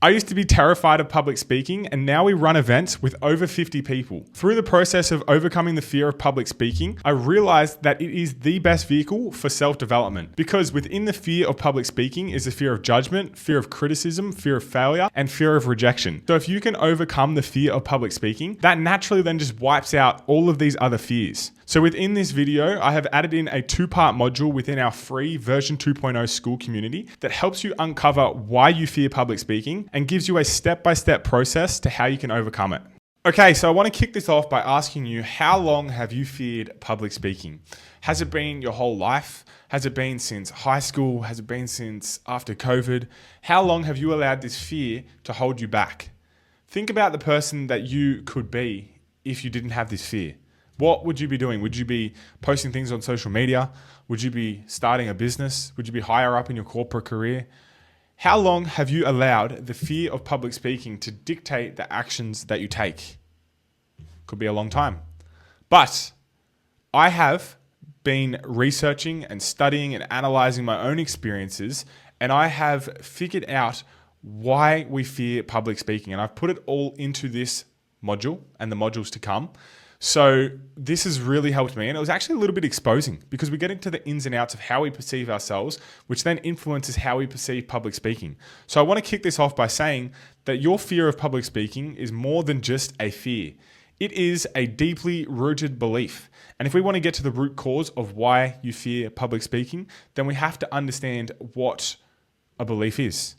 I used to be terrified of public speaking, and now we run events with over 50 people. Through the process of overcoming the fear of public speaking, I realized that it is the best vehicle for self-development, because within the fear of public speaking is the fear of judgment, fear of criticism, fear of failure, and fear of rejection. So if you can overcome the fear of public speaking, that naturally then just wipes out all of these other fears. So within this video, I have added in a 2-part module within our free version 2.0 school community that helps you uncover why you fear public speaking and gives you a step-by-step process to how you can overcome it. Okay, so I want to kick this off by asking you, how long have you feared public speaking? Has it been your whole life? Has it been since high school? Has it been since after COVID? How long have you allowed this fear to hold you back? Think about the person that you could be if you didn't have this fear. What would you be doing? Would you be posting things on social media? Would you be starting a business? Would you be higher up in your corporate career? How long have you allowed the fear of public speaking to dictate the actions that you take? Could be a long time. But I have been researching and studying and analyzing my own experiences, and I have figured out why we fear public speaking. And I've put it all into this module and the modules to come. So this has really helped me, and it was actually a little bit exposing because we get into the ins and outs of how we perceive ourselves, which then influences how we perceive public speaking. So I want to kick this off by saying that your fear of public speaking is more than just a fear. It is a deeply rooted belief. And if we want to get to the root cause of why you fear public speaking, then we have to understand what a belief is.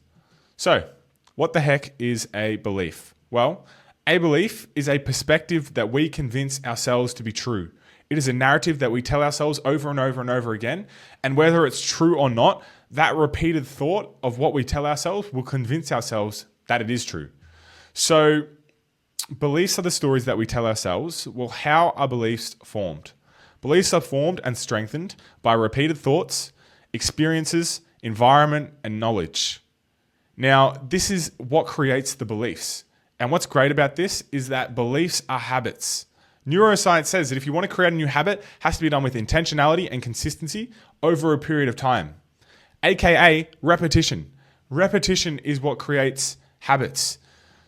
So what the heck is a belief? Well, a belief is a perspective that we convince ourselves to be true. It is a narrative that we tell ourselves over and over and over again. And whether it's true or not, that repeated thought of what we tell ourselves will convince ourselves that it is true. So beliefs are the stories that we tell ourselves. Well, how are beliefs formed? Beliefs are formed and strengthened by repeated thoughts, experiences, environment, and knowledge. Now, this is what creates the beliefs. And what's great about this is that beliefs are habits. Neuroscience says that if you want to create a new habit, it has to be done with intentionality and consistency over a period of time, aka repetition. Repetition is what creates habits.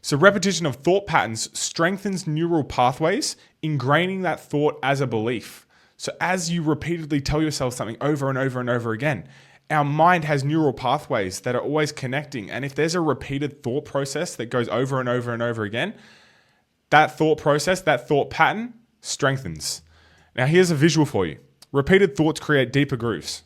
So repetition of thought patterns strengthens neural pathways, ingraining that thought as a belief. So as you repeatedly tell yourself something over and over and over again, our mind has neural pathways that are always connecting. And if there's a repeated thought process that goes over and over and over again, that thought process, that thought pattern strengthens. Now here's a visual for you. Repeated thoughts create deeper grooves.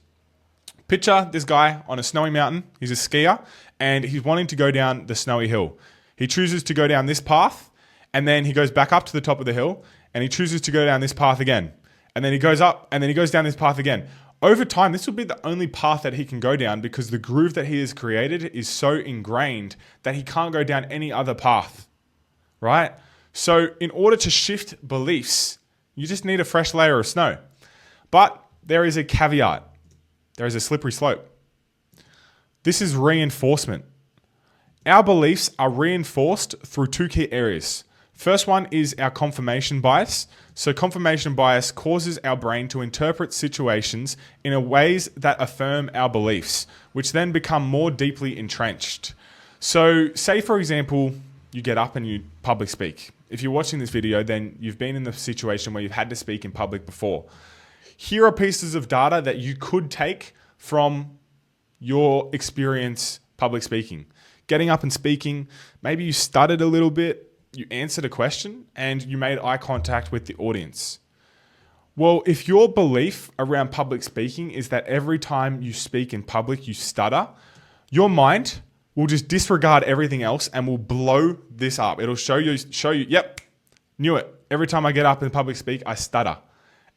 Picture this guy on a snowy mountain. He's a skier and he's wanting to go down the snowy hill. He chooses to go down this path and then he goes back up to the top of the hill and he chooses to go down this path again. And then he goes up and then he goes down this path again. Over time, this will be the only path that he can go down because the groove that he has created is so ingrained that he can't go down any other path, right? So in order to shift beliefs, you just need a fresh layer of snow. But there is a caveat. There is a slippery slope. This is reinforcement. Our beliefs are reinforced through 2 key areas. First one is our confirmation bias. So confirmation bias causes our brain to interpret situations in ways that affirm our beliefs, which then become more deeply entrenched. So say, for example, you get up and you public speak. If you're watching this video, then you've been in the situation where you've had to speak in public before. Here are pieces of data that you could take from your experience public speaking. Getting up and speaking, maybe you stuttered a little bit, you answered a question, and you made eye contact with the audience. Well, if your belief around public speaking is that every time you speak in public, you stutter, your mind will just disregard everything else and will blow this up. It'll show you, yep, knew it. Every time I get up in public speak, I stutter.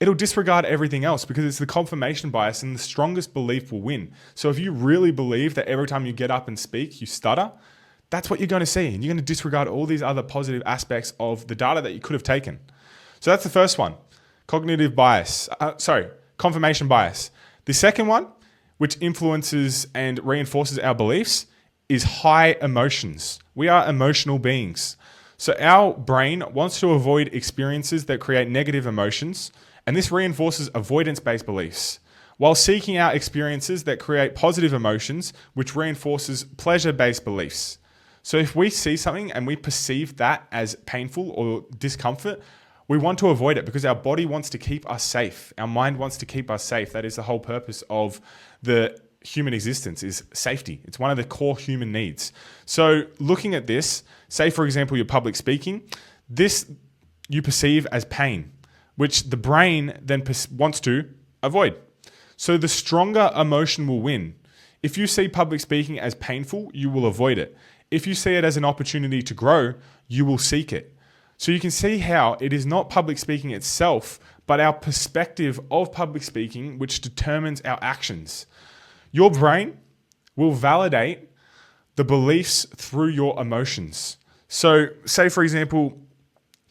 It'll disregard everything else because it's the confirmation bias and the strongest belief will win. So if you really believe that every time you get up and speak, you stutter, that's what you're going to see. And you're going to disregard all these other positive aspects of the data that you could have taken. So that's the first one, confirmation bias. The second one, which influences and reinforces our beliefs, is high emotions. We are emotional beings. So our brain wants to avoid experiences that create negative emotions, and this reinforces avoidance-based beliefs, while seeking out experiences that create positive emotions, which reinforces pleasure-based beliefs. So if we see something and we perceive that as painful or discomfort, we want to avoid it because our body wants to keep us safe. Our mind wants to keep us safe. That is the whole purpose of the human existence, is safety. It's one of the core human needs. So looking at this, say for example, you're public speaking, this you perceive as pain, which the brain then wants to avoid. So the stronger emotion will win. If you see public speaking as painful, you will avoid it. If you see it as an opportunity to grow, you will seek it. So you can see how it is not public speaking itself, but our perspective of public speaking which determines our actions. Your brain will validate the beliefs through your emotions. So say for example,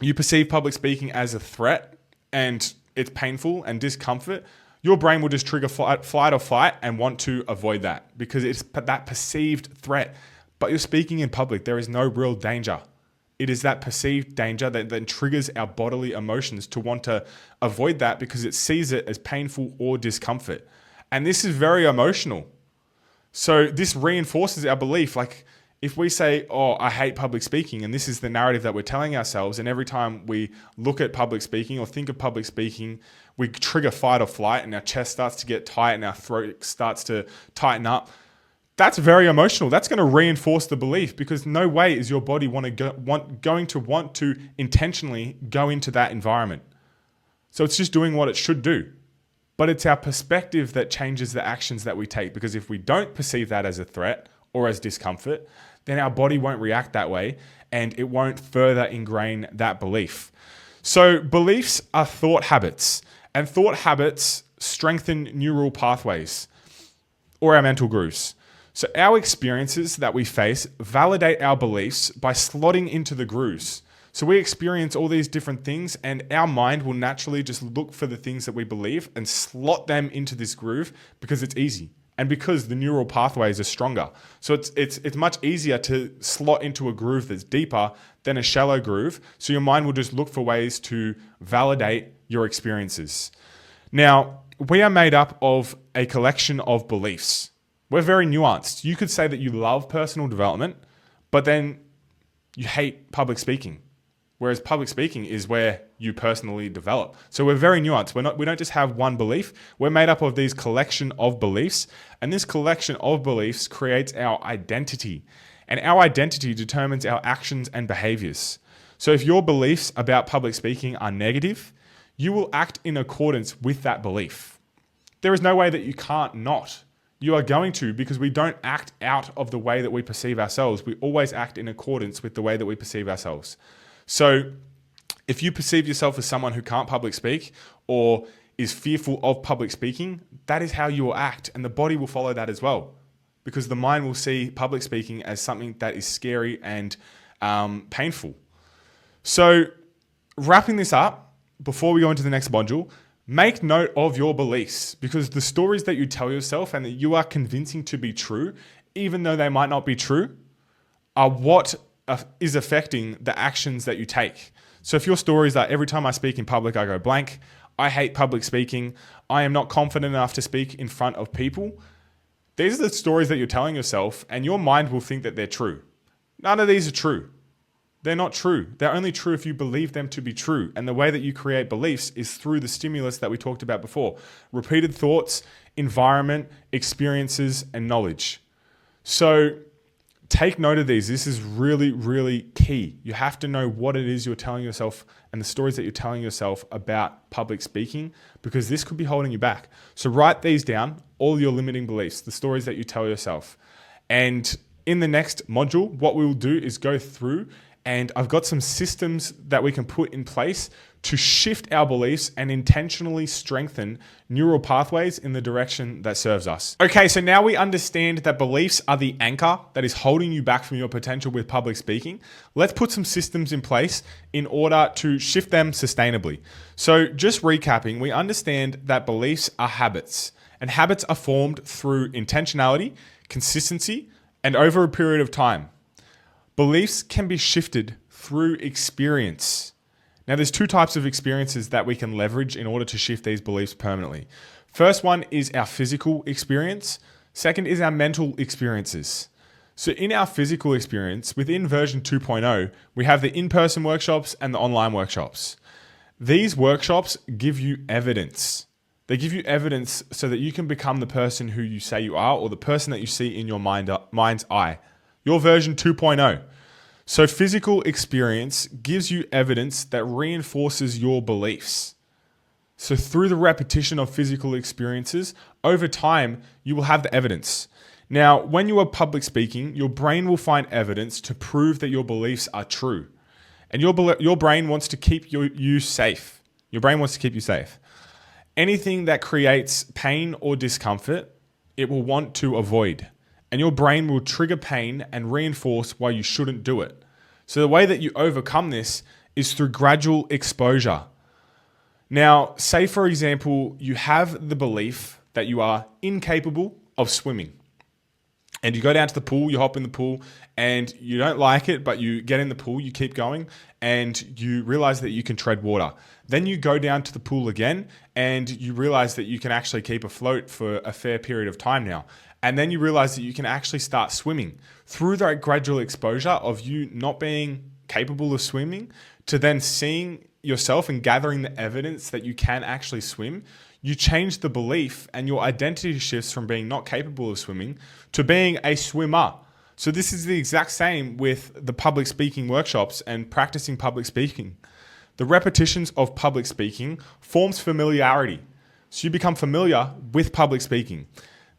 you perceive public speaking as a threat and it's painful and discomfort, your brain will just trigger flight or fight and want to avoid that because it's that perceived threat. But you're speaking in public, there is no real danger. It is that perceived danger that then triggers our bodily emotions to want to avoid that because it sees it as painful or discomfort. And this is very emotional. So this reinforces our belief. Like if we say, oh, I hate public speaking, and this is the narrative that we're telling ourselves, and every time we look at public speaking or think of public speaking, we trigger fight or flight and our chest starts to get tight and our throat starts to tighten up. That's very emotional. That's going to reinforce the belief because no way is your body going to want to intentionally go into that environment. So it's just doing what it should do. But it's our perspective that changes the actions that we take because if we don't perceive that as a threat or as discomfort, then our body won't react that way and it won't further ingrain that belief. So beliefs are thought habits, and thought habits strengthen neural pathways or our mental grooves. So our experiences that we face validate our beliefs by slotting into the grooves. So we experience all these different things and our mind will naturally just look for the things that we believe and slot them into this groove because it's easy and because the neural pathways are stronger. So it's much easier to slot into a groove that's deeper than a shallow groove. So your mind will just look for ways to validate your experiences. Now, we are made up of a collection of beliefs. We're very nuanced. You could say that you love personal development, but then you hate public speaking. Whereas public speaking is where you personally develop. So we're very nuanced. We don't just have one belief. We're made up of these collection of beliefs. And this collection of beliefs creates our identity. And our identity determines our actions and behaviors. So if your beliefs about public speaking are negative, you will act in accordance with that belief. There is no way that you can't not. You are going to, because we don't act out of the way that we perceive ourselves. We always act in accordance with the way that we perceive ourselves. So if you perceive yourself as someone who can't public speak or is fearful of public speaking, that is how you will act. And the body will follow that as well. Because the mind will see public speaking as something that is scary and painful. So wrapping this up, before we go into the next module, make note of your beliefs because the stories that you tell yourself and that you are convincing to be true, even though they might not be true, are what is affecting the actions that you take. So if your stories are every time I speak in public, I go blank, I hate public speaking, I am not confident enough to speak in front of people, these are the stories that you're telling yourself and your mind will think that they're true. None of these are true. They're not true. They're only true if you believe them to be true. And the way that you create beliefs is through the stimulus that we talked about before. Repeated thoughts, environment, experiences, and knowledge. So take note of these. This is really, really key. You have to know what it is you're telling yourself and the stories that you're telling yourself about public speaking because this could be holding you back. So write these down, all your limiting beliefs, the stories that you tell yourself. And in the next module, what we will do is go through and I've got some systems that we can put in place to shift our beliefs and intentionally strengthen neural pathways in the direction that serves us. Okay, so now we understand that beliefs are the anchor that is holding you back from your potential with public speaking. Let's put some systems in place in order to shift them sustainably. So just recapping, we understand that beliefs are habits, and habits are formed through intentionality, consistency, and over a period of time. Beliefs can be shifted through experience. Now, there's two types of experiences that we can leverage in order to shift these beliefs permanently. First one is our physical experience. Second is our mental experiences. So in our physical experience, within version 2.0, we have the in-person workshops and the online workshops. These workshops give you evidence. They give you evidence so that you can become the person who you say you are, or the person that you see in your mind's eye. Your version 2.0. So physical experience gives you evidence that reinforces your beliefs. So through the repetition of physical experiences, over time, you will have the evidence. Now, when you are public speaking, your brain will find evidence to prove that your beliefs are true. And your brain wants to keep you safe. Your brain wants to keep you safe. Anything that creates pain or discomfort, it will want to avoid. And your brain will trigger pain and reinforce why you shouldn't do it. So the way that you overcome this is through gradual exposure. Now, say for example, you have the belief that you are incapable of swimming. And you go down to the pool, you hop in the pool, and you don't like it, but you get in the pool, you keep going, and you realize that you can tread water. Then you go down to the pool again, and you realize that you can actually keep afloat for a fair period of time now. And then you realize that you can actually start swimming. Through that gradual exposure of you not being capable of swimming, to then seeing yourself and gathering the evidence that you can actually swim, you change the belief and your identity shifts from being not capable of swimming to being a swimmer. So this is the exact same with the public speaking workshops and practicing public speaking. The repetitions of public speaking forms familiarity. So you become familiar with public speaking.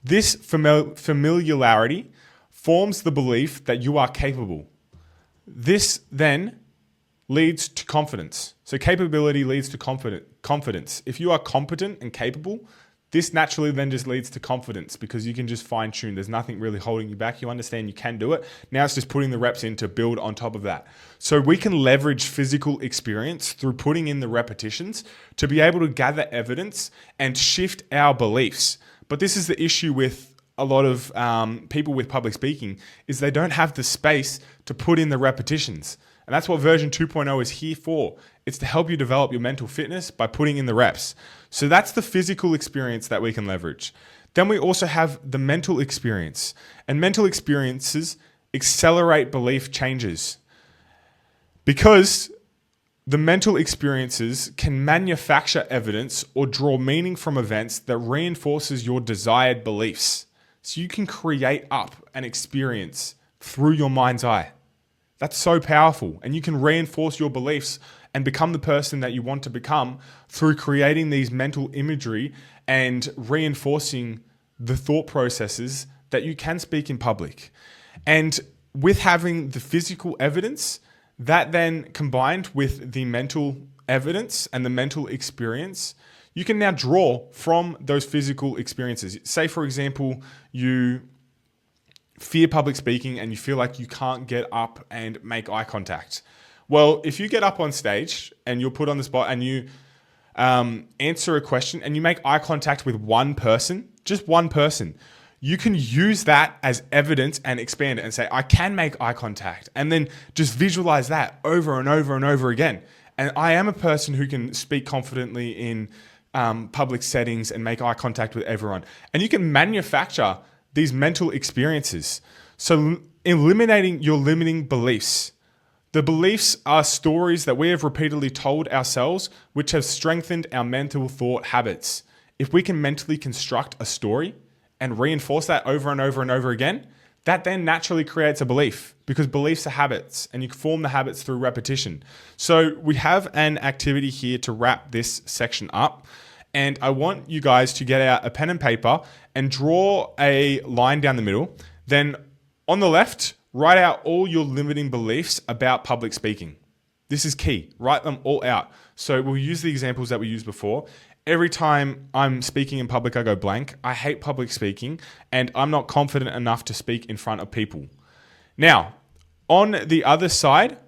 This familiarity forms the belief that you are capable. This then leads to confidence. So capability leads to confidence. If you are competent and capable, this naturally then just leads to confidence because you can just fine tune. There's nothing really holding you back. You understand you can do it. Now it's just putting the reps in to build on top of that. So we can leverage physical experience through putting in the repetitions to be able to gather evidence and shift our beliefs. But this is the issue with a lot of people with public speaking is they don't have the space to put in the repetitions. And that's what version 2.0 is here for. It's to help you develop your mental fitness by putting in the reps. So that's the physical experience that we can leverage. Then we also have the mental experience. And mental experiences accelerate belief changes. Because the mental experiences can manufacture evidence or draw meaning from events that reinforces your desired beliefs. So you can create up an experience through your mind's eye. That's so powerful. And you can reinforce your beliefs and become the person that you want to become through creating these mental imagery and reinforcing the thought processes that you can speak in public. And with having the physical evidence, that then combined with the mental evidence and the mental experience, you can now draw from those physical experiences. Say, for example, you fear public speaking and you feel like you can't get up and make eye contact. Well, if you get up on stage and you're put on the spot and you answer a question and you make eye contact with one person, just one person, you can use that as evidence and expand it and say, I can make eye contact. And then just visualize that over and over and over again. And I am a person who can speak confidently in public settings and make eye contact with everyone. And you can manufacture these mental experiences. So eliminating your limiting beliefs. The beliefs are stories that we have repeatedly told ourselves, which have strengthened our mental thought habits. If we can mentally construct a story and reinforce that over and over and over again, that then naturally creates a belief because beliefs are habits and you can form the habits through repetition. So we have an activity here to wrap this section up. And I want you guys to get out a pen and paper and draw a line down the middle. Then on the left, write out all your limiting beliefs about public speaking. This is key. Write them all out. So we'll use the examples that we used before. Every time I'm speaking in public, I go blank. I hate public speaking and I'm not confident enough to speak in front of people. Now, on the other side,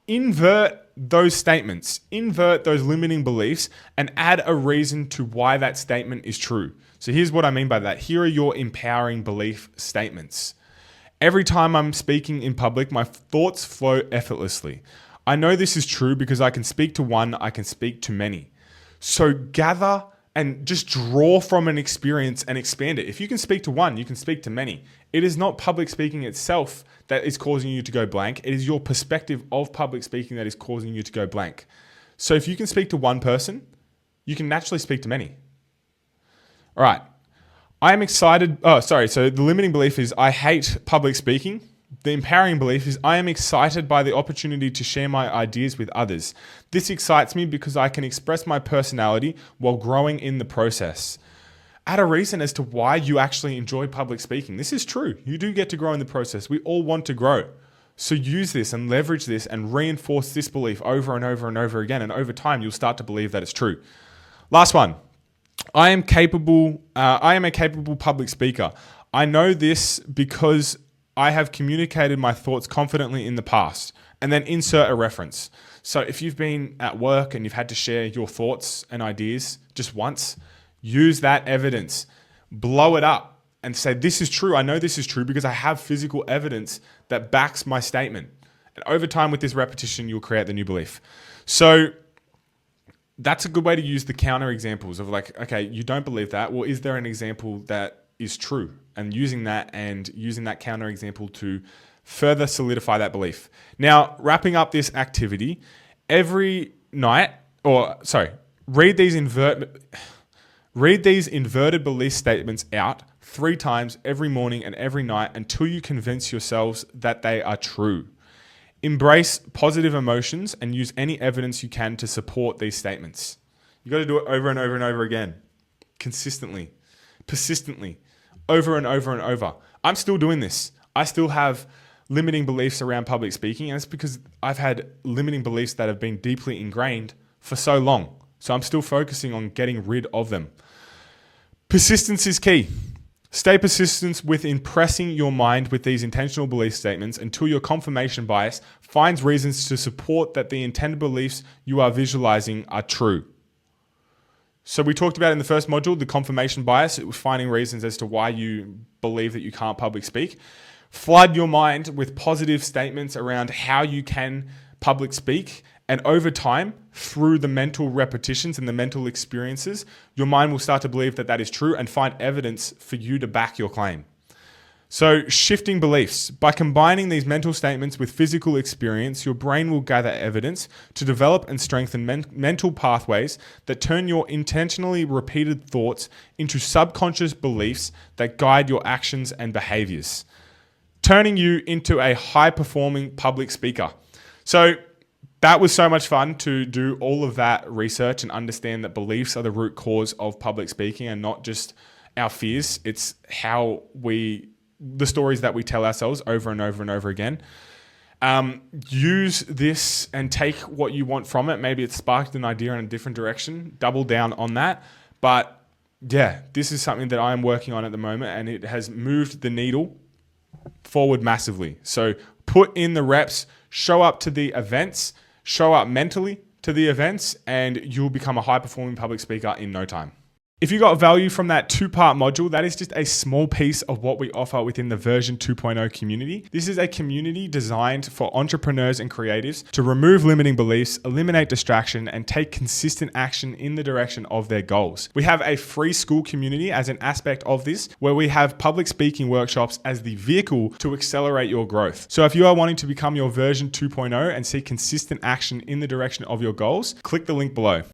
invert those statements, invert those limiting beliefs and add a reason to why that statement is true. So here's what I mean by that. Here are your empowering belief statements. Every time I'm speaking in public, my thoughts flow effortlessly. I know this is true because I can speak to one, I can speak to many. So gather and just draw from an experience and expand it. If you can speak to one, you can speak to many. It is not public speaking itself that is causing you to go blank. It is your perspective of public speaking that is causing you to go blank. So if you can speak to one person, you can naturally speak to many. All right. I am excited. So the limiting belief is I hate public speaking. The empowering belief is I am excited by the opportunity to share my ideas with others. This excites me because I can express my personality while growing in the process. Add a reason as to why you actually enjoy public speaking. This is true. You do get to grow in the process. We all want to grow. So use this and leverage this and reinforce this belief over and over and over again. And over time, you'll start to believe that it's true. Last one. I am a capable public speaker. I know this because I have communicated my thoughts confidently in the past. And then insert a reference. So if you've been at work and you've had to share your thoughts and ideas just once, use that evidence, blow it up and say, this is true. I know this is true because I have physical evidence that backs my statement. And over time with this repetition, you'll create the new belief. So that's a good way to use the counter examples of like, okay, you don't believe that. Well, is there an example that is true? And using that counter example to further solidify that belief. Now, wrapping up this activity, read these inverted belief statements out 3 times every morning and every night until you convince yourselves that they are true. Embrace positive emotions and use any evidence you can to support these statements. You got to do it over and over and over again, consistently, persistently, over and over and over. I'm still doing this. I still have limiting beliefs around public speaking, and it's because I've had limiting beliefs that have been deeply ingrained for so long. So I'm still focusing on getting rid of them. Persistence is key. Stay persistent with impressing your mind with these intentional belief statements until your confirmation bias finds reasons to support that the intended beliefs you are visualizing are true. So we talked about in the first module, the confirmation bias, it was finding reasons as to why you believe that you can't public speak. Flood your mind with positive statements around how you can public speak. And over time, through the mental repetitions and the mental experiences, your mind will start to believe that that is true and find evidence for you to back your claim. So shifting beliefs. By combining these mental statements with physical experience, your brain will gather evidence to develop and strengthen mental pathways that turn your intentionally repeated thoughts into subconscious beliefs that guide your actions and behaviors, turning you into a high-performing public speaker. So that was so much fun to do all of that research and understand that beliefs are the root cause of public speaking and not just our fears. It's the stories that we tell ourselves over and over and over again. Use this and take what you want from it. Maybe it sparked an idea in a different direction. Double down on that. But yeah, this is something that I'm working on at the moment, and it has moved the needle forward massively. So put in the reps, show up to the events, show up mentally to the events, and you'll become a high-performing public speaker in no time. If you got value from that 2-part module, that is just a small piece of what we offer within the version 2.0 community. This is a community designed for entrepreneurs and creatives to remove limiting beliefs, eliminate distraction, and take consistent action in the direction of their goals. We have a free school community as an aspect of this, where we have public speaking workshops as the vehicle to accelerate your growth. So if you are wanting to become your version 2.0 and see consistent action in the direction of your goals, click the link below.